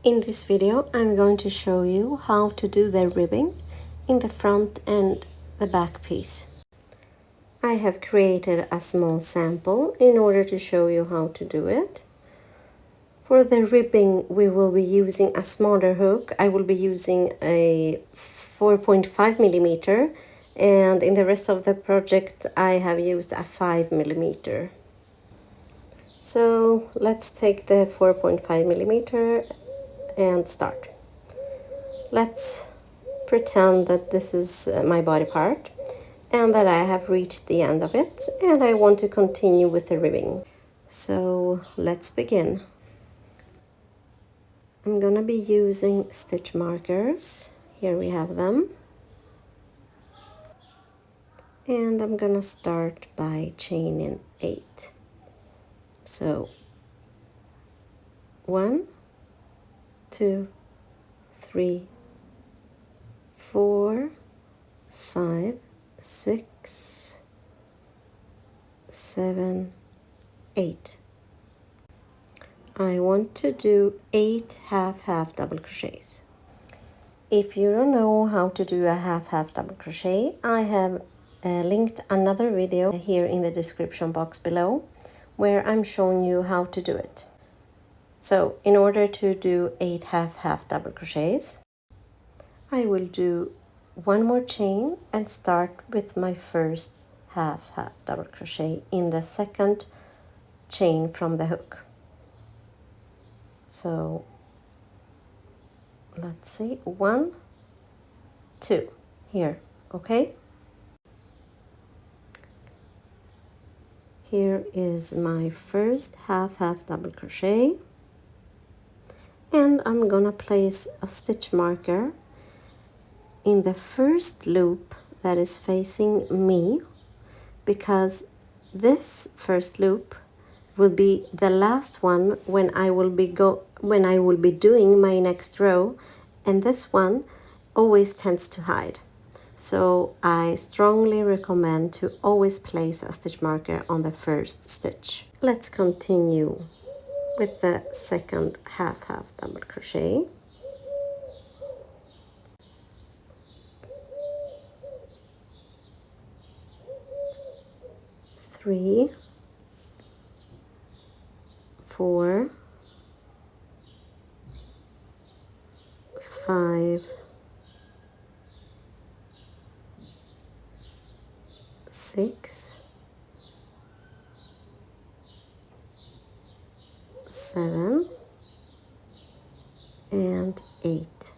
In this video, I'm going to show you how to do the ribbing in the front and the back piece. I have created a small sample in order to show you how to do it. For the ribbing, we will be using a smaller hook. I will be using a 4.5 millimeter, and in the rest of the project, I have used a 5 millimeter. So let's take the 4.5 millimeter and start. Let's pretend that this is my body part and that I have reached the end of it and I want to continue with the ribbing. So let's begin. I'm gonna be using stitch markers. Here we have them. And I'm gonna start by chaining 8. So 1, 2, 3, 4, 5, 6, 7, 8. I want to do 8 half double crochets. If you don't know how to do a half double crochet, I have linked another video here in the description box below where I'm showing you how to do it. So in order to do 8 half double crochets, I will do one more chain and start with my first half double crochet in the second chain from the hook. So let's see, 1, 2 here, okay? Here is my first half double crochet, and I'm gonna place a stitch marker in the first loop that is facing me, because this first loop will be the last one when I will be doing my next row, and this one always tends to hide. So I strongly recommend to always place a stitch marker on the first stitch. Let's continue with the second half double crochet. 3, 4, 5, 6, 7, and 8.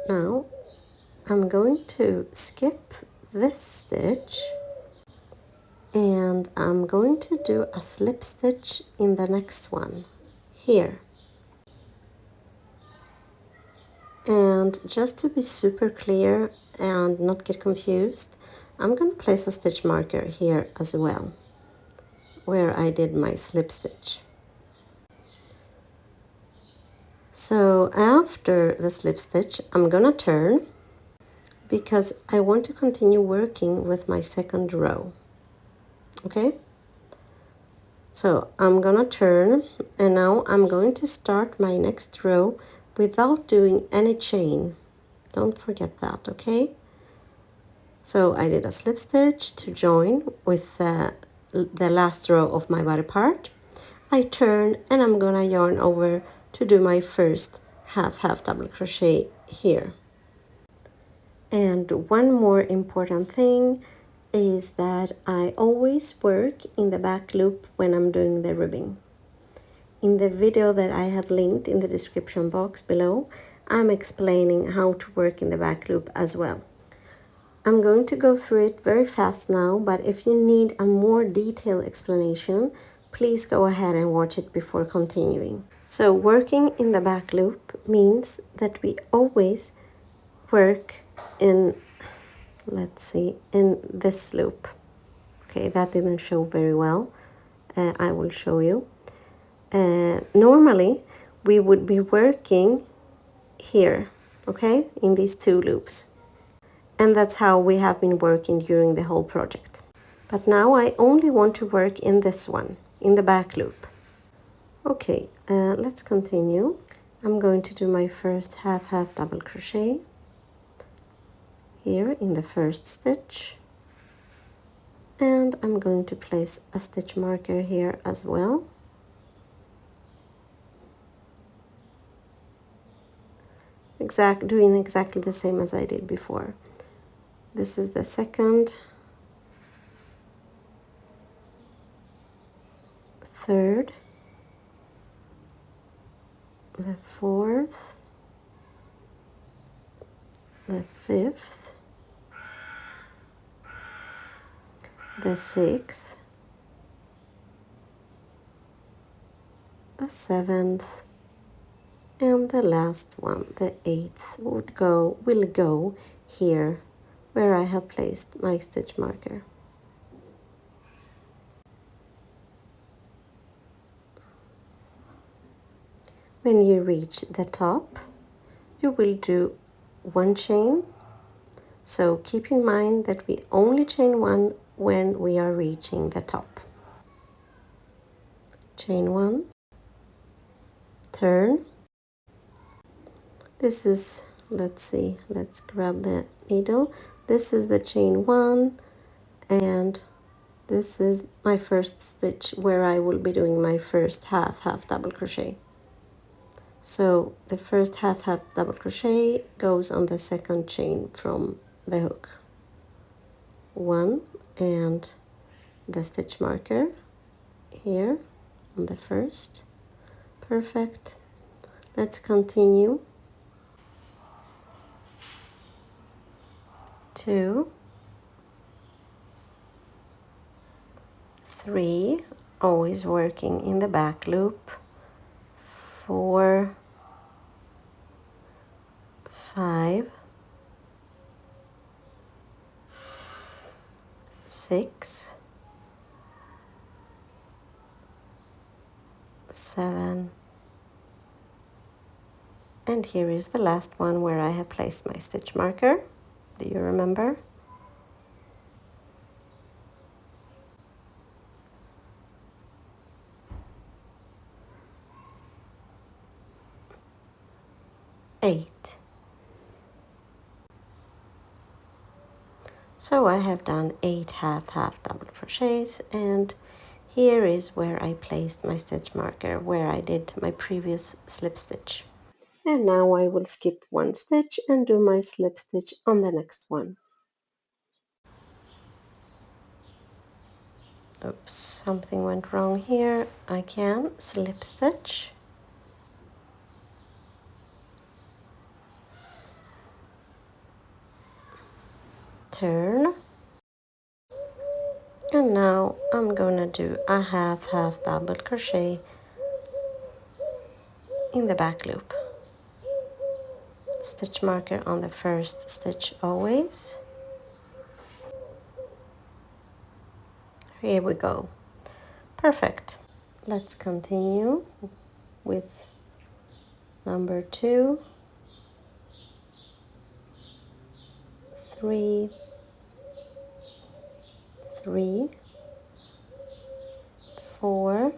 Now I'm going to skip this stitch and I'm going to do a slip stitch in the next one here. And just to be super clear and not get confused, I'm going to place a stitch marker here as well where I did my slip stitch. So after the slip stitch, I'm gonna turn because I want to continue working with my second row. Okay? So I'm gonna turn, and now I'm going to start my next row without doing any chain. Don't forget that, okay? So I did a slip stitch to join with the last row of my body part. I turn and I'm gonna yarn over to do my first half double crochet here. And one more important thing is that I always work in the back loop when I'm doing the ribbing. In the video that I have linked in the description box below, I'm explaining how to work in the back loop as well. I'm going to go through it very fast now, but if you need a more detailed explanation, please go ahead and watch it before continuing. So working in the back loop means that we always work in, let's see, in this loop. Okay, that didn't show very well. I will show you. Normally, we would be working here, okay, in these two loops. And that's how we have been working during the whole project. But now I only want to work in this one, in the back loop. Okay, let's continue. I'm going to do my first half double crochet here in the first stitch, and I'm going to place a stitch marker here as well. Doing exactly the same as I did before. This is the second, third, the fourth, the fifth, the sixth, the seventh, and the last one, the eighth, will go here where I have placed my stitch marker. When you reach the top, you will do one chain. So keep in mind that we only chain one when we are reaching the top. Chain one, turn. This is, let's see, let's grab the needle. This is the chain one, and this is my first stitch where I will be doing my first half double crochet. So the first half double crochet goes on the second chain from the hook. One, and the stitch marker here on the first. Perfect. Let's continue. 2, 3, always working in the back loop. 4, 5, 6, 7, and here is the last one where I have placed my stitch marker. Do you remember? 8. So I have done 8 half double crochets, and here is where I placed my stitch marker where I did my previous slip stitch. And now I will skip one stitch and do my slip stitch on the next one. Oops, something went wrong here. I can slip stitch, turn, and now I'm gonna do a half double crochet in the back loop. Stitch marker on the first stitch always. Here we go. Perfect. Let's continue with number 2, 3, 3, 4,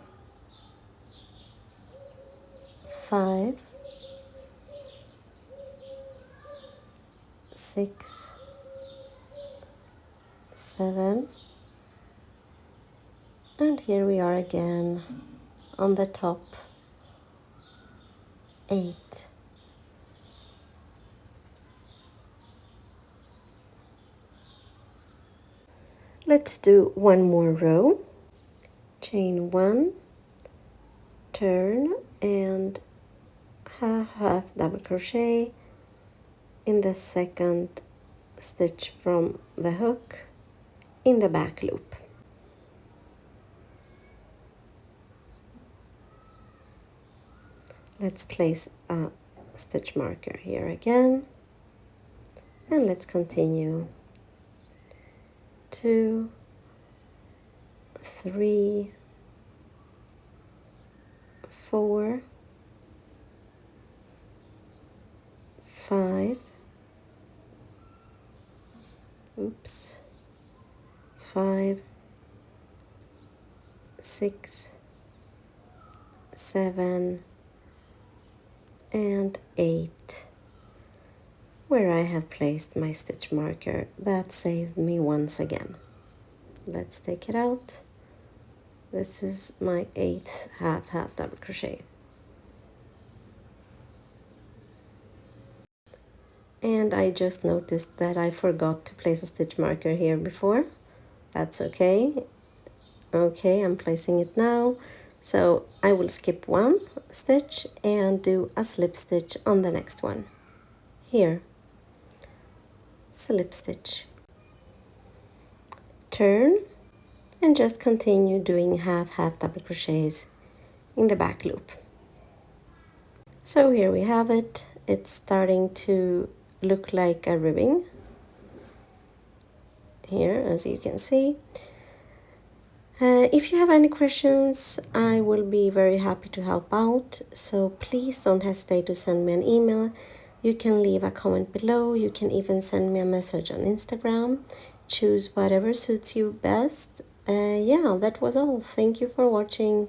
5, 6, 7, and here we are again on the top. 8. Let's do one more row. Chain 1, turn, and half double crochet in the second stitch from the hook in the back loop. Let's place a stitch marker here again, and let's continue. 2, 3, 4, 5, 5, 6, 7, and 8, where I have placed my stitch marker. That saved me once again. Let's take it out. This is my 8th half double crochet. And I just noticed that I forgot to place a stitch marker here before. That's okay. Okay, I'm placing it now. So I will skip one stitch and do a slip stitch on the next one. Here, slip stitch. Turn and just continue doing half double crochets in the back loop. So here we have it. It's starting to look like a ribbing here, as you can see. If you have any questions, I will be very happy to help out. So please don't hesitate to send me an email. You can leave a comment below. You can even send me a message on Instagram. Choose whatever suits you best. Yeah, that was all. Thank you for watching.